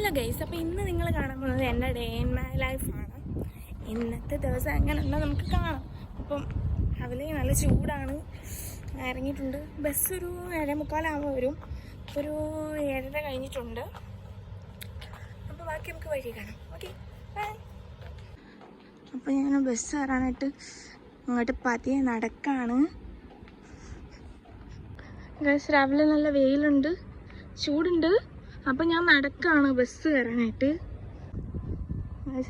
Hello guys, അപ്പോൾ ഇന്ന് നിങ്ങൾ കാണാൻ പോകുന്നത് എൻ്റെ ഡേ ഇൻ മൈ ലൈഫാണ്. ഇന്നത്തെ ദിവസം എങ്ങനെയുണ്ടോ നമുക്ക് കാണാം. അപ്പം രാവിലെ നല്ല ചൂടാണ്, ഇറങ്ങിയിട്ടുണ്ട്. ബസ് ഒരു 7:45 വരും, ഒരു 7:30 കഴിഞ്ഞിട്ടുണ്ട്. അപ്പോൾ ബാക്കി നമുക്ക് വഴി കാണാം. Okay, bye. അപ്പോൾ ഞാൻ ബസ് കയറാനായിട്ട് അങ്ങോട്ട് പതിയെ നടക്കാണ്. ഗൈസ്, രാവിലെ നല്ല വെയിലുണ്ട്, ചൂടുണ്ട്. അപ്പം ഞാൻ നടക്കാണ് ബസ് കയറാനായിട്ട്.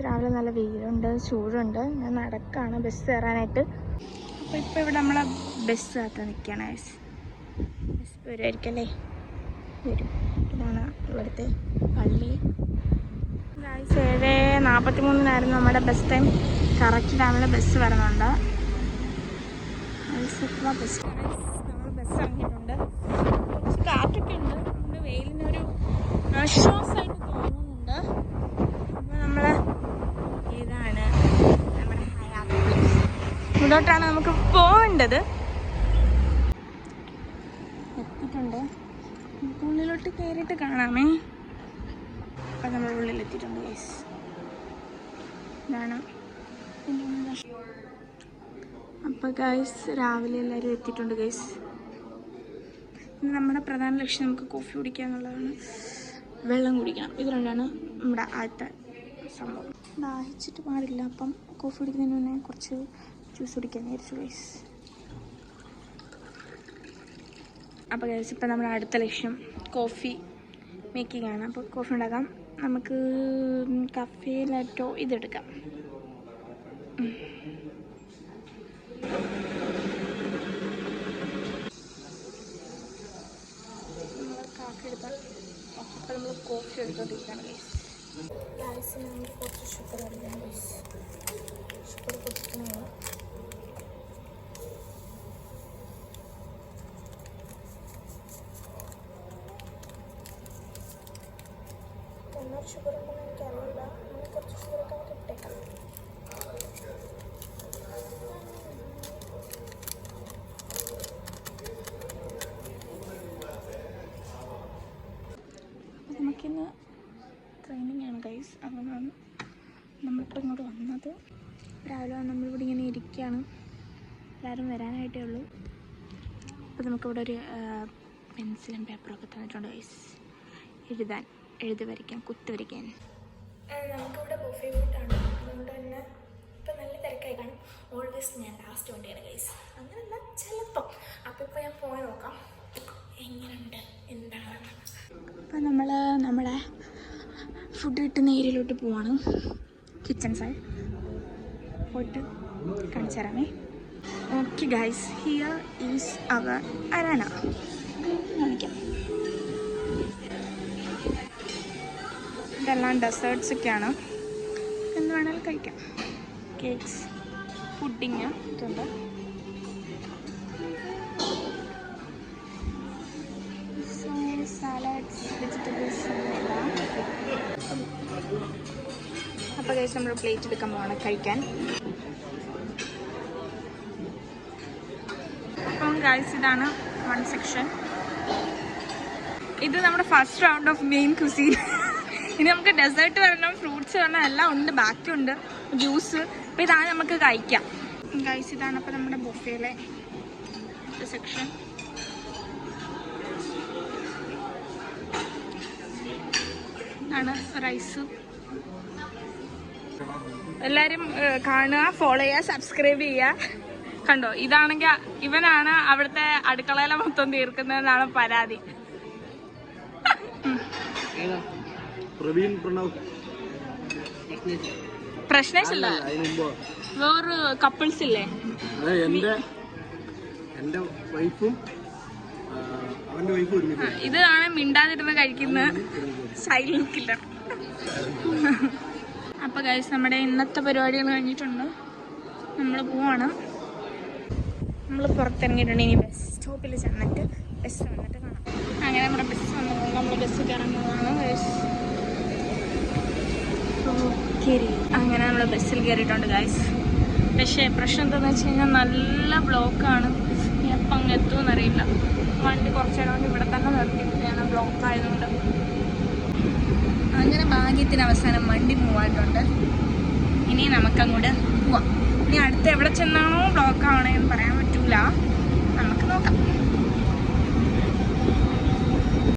രാവിലെ നല്ല വെയിലുണ്ട്, ചൂടുണ്ട്. ഞാൻ നടക്കാണ് ബസ് കയറാനായിട്ട്. അപ്പോൾ ഇപ്പോൾ ഇവിടെ നമ്മളെ ബസ് കാത്ത് നിൽക്കുകയാണ്. ബസ് വരുമായിരിക്കും അല്ലേ? വരും. ഇതാണ് ഇവിടുത്തെ പള്ളി. 7:43 നമ്മുടെ ബസ് ടൈം. കറക്റ്റ് ടൈമിൽ ബസ് വരണുണ്ട്. ബസ് നമ്മൾ ബസ് ഇറങ്ങിയിട്ടുണ്ട്. കുറച്ച് കാറ്റൊക്കെ ഉണ്ട്, നമ്മുടെ വെയിലിനൊരു ആശ്വാസമായിട്ട് തോന്നുന്നുണ്ട്. അപ്പോൾ നമ്മൾ ഇതാണ് നമ്മുടെ ഹയാത്ത് പ്ലേസ്. ഇവിടോട്ടാണ് നമുക്ക് പോകേണ്ടത്. എത്തിയിട്ടുണ്ട്. ഉള്ളിലോട്ട് കയറിയിട്ട് കാണാമേ. അപ്പം നമ്മൾ ഉള്ളിലെത്തിയിട്ടുണ്ട് ഗൈസ്. ഇതാണ്. അപ്പോൾ ഗൈസ്, രാവിലെ എല്ലാവരും എത്തിയിട്ടുണ്ട് ഗൈസ്. ഇന്ന് നമ്മുടെ പ്രധാന ലക്ഷ്യം നമുക്ക് കോഫി കുടിക്കുക എന്നുള്ളതാണ്. വെള്ളം കുടിക്കണം. ഇത് രണ്ടാണ് നമ്മുടെ ആദ്യത്തെ സംഭവം. ദാഹിച്ചിട്ട് പാടില്ല. അപ്പം കോഫി കുടിക്കുന്നതിന് മുന്നേ കുറച്ച് ജ്യൂസ് കുടിക്കാൻ വിചാരിച്ചു ഗൈസ്. അപ്പോൾ ഗൈസ്, ഇപ്പം നമ്മുടെ അടുത്ത ലക്ഷ്യം കോഫി മേക്കിംഗ് ആണ്. അപ്പോൾ കോഫി ഉണ്ടാക്കാം. നമുക്ക് കഫേ ലാറ്റോ ഇതെടുക്കാം. കാഫി എടുത്താൽ അപ്പോൾ നമ്മൾ കോഫി എടുത്തോണ്ടിരിക്കുകയാണ് ഗൈസ്. ഗൈസിന് നമുക്ക് കുറച്ച് ഷുഗർ അടിക്കാം ഗൈസ്. ഷുഗർ കുടിക്കുന്നതാണ്. എന്നാൽ ഷുഗർ ഉണ്ടെന്ന് എനിക്കറിയില്ല. നമ്മൾ കുറച്ച് ഷുഗറൊക്കെ നമുക്ക് ഇട്ടേക്കാം. നമുക്കിന്ന് ട്രെയിനിങ് ആണ് ഗൈസ്. അങ്ങനെയാണ് നമ്മളിപ്പോൾ ഇങ്ങോട്ട് വന്നത്. രാവിലെ നമ്മളിവിടെ ഇങ്ങനെ ഇരിക്കുകയാണ്. എല്ലാവരും വരാനായിട്ടേ ഉള്ളൂ. അപ്പോൾ നമുക്കിവിടെ ഒരു പെൻസിലും പേപ്പറൊക്കെ തന്നിട്ടുണ്ട് ഗൈസ്. എഴുതി വരയ്ക്കാൻ, കുത്തി വരയ്ക്കാൻ. നമുക്കിവിടെ ബുഫേ ഫുഡാണ്. അതുകൊണ്ട് തന്നെ ഇപ്പം നല്ല തിരക്കായി കാണും. ഓൾവേസ് ഞാൻ ലാസ്റ്റ് വണ്ടിയാണ് ഗൈസ്. അങ്ങനെയല്ല, ചിലപ്പം. അപ്പോൾ ഇപ്പോൾ ഞാൻ പോയി നോക്കാം എങ്ങനെയുണ്ട് എന്താണ്. അപ്പം നമ്മൾ നമ്മുടെ ഫുഡ് കിട്ടുന്ന ഏരിയയിലോട്ട് പോവാണ്. കിച്ചൺ സൈഡ് പോയിട്ട് കാണിച്ചു തരാമേ. Okay guys, here is our അരാന. കാണിക്കാം. ഇതെല്ലാം ഡെസേർട്ട്സൊക്കെയാണ്. എന്ത് വേണമെങ്കിലും കഴിക്കാം. കേക്ക്സ്, പുഡിങ് ഇതുണ്ട്. സാലഡ്സ്, വെജിറ്റബിൾസ് എല്ലാം. അപ്പോൾ ഗൈസ്, നമ്മൾ പ്ലേറ്റ് എടുക്കാൻ പോകണം കഴിക്കാൻ. അപ്പം ഗൈസ്, ഇതാണ് 1 സെക്ഷൻ. ഇത് നമ്മുടെ first round of main cuisine. ഇനി നമുക്ക് ഡെസേർട്ട് വരണം, ഫ്രൂട്ട്സ് വരണം, എല്ലാം ഉണ്ട്, ബാക്കിയുണ്ട്, ജ്യൂസ്. അപ്പോൾ ഇതാണ് നമുക്ക് കഴിക്കാം ഗൈസ്. ഇതാണ് അപ്പോൾ നമ്മുടെ ബുഫേയിലെ സെക്ഷൻ. ആണ് റൈസ്. എല്ലാവരും കാണുക, ഫോളോ ചെയ്യുക, സബ്സ്ക്രൈബ് ചെയ്യുക. കണ്ടോ, ഇതാണെങ്കിൽ ഇവനാണ് അവിടുത്തെ അടുക്കളയിലെ മൊത്തം തീർക്കുന്നതെന്നാണ് പരാതി. പ്രശ്നേഷ് അല്ല, വേറൊരു കപ്പിൾസ് ഇല്ലേ? ഇതാണ് മിണ്ടാതിരുന്ന് കഴിക്കുന്ന സൈലന്റ് കില്ലർ. അപ്പൊ ഗൈസ്, നമ്മുടെ ഇന്നത്തെ പരിപാടികൾ കഴിഞ്ഞിട്ടുണ്ട്. നമ്മൾ പോവാണ്. നമ്മൾ പുറത്തിറങ്ങിയിട്ടുണ്ട്. ഇനി ബസ് സ്റ്റോപ്പിൽ ചെന്നിട്ട് ബസ് വന്നിട്ട് കാണാം. അങ്ങനെ നമ്മുടെ ബസ് വന്നത് നമ്മൾ ബസ് കയറുന്നതാണ് ഗൈസ്. അങ്ങനെ നമ്മൾ ബസ്സിൽ കയറിയിട്ടുണ്ട് ഗൈസ്. പക്ഷേ പ്രശ്നം എന്താണെന്ന് വെച്ച് കഴിഞ്ഞാൽ നല്ല ബ്ലോക്കാണ്. എപ്പം അങ്ങ് എത്തുമെന്നറിയില്ല. വണ്ടി കുറച്ച് നേരം കൊണ്ട് ഇവിടെ തന്നെ നിർത്തിയിട്ടാണ്, ബ്ലോക്ക് ആയതുകൊണ്ട്. അങ്ങനെ ഭാഗ്യത്തിന് അവസാനം വണ്ടി മൂവായിട്ടുണ്ട്. ഇനി നമുക്കങ്ങോട്ട് പോവാം. ഇനി അടുത്ത് എവിടെ ചെന്നാണോ ബ്ലോക്ക് ആവണേന്ന് പറയാൻ പറ്റൂല.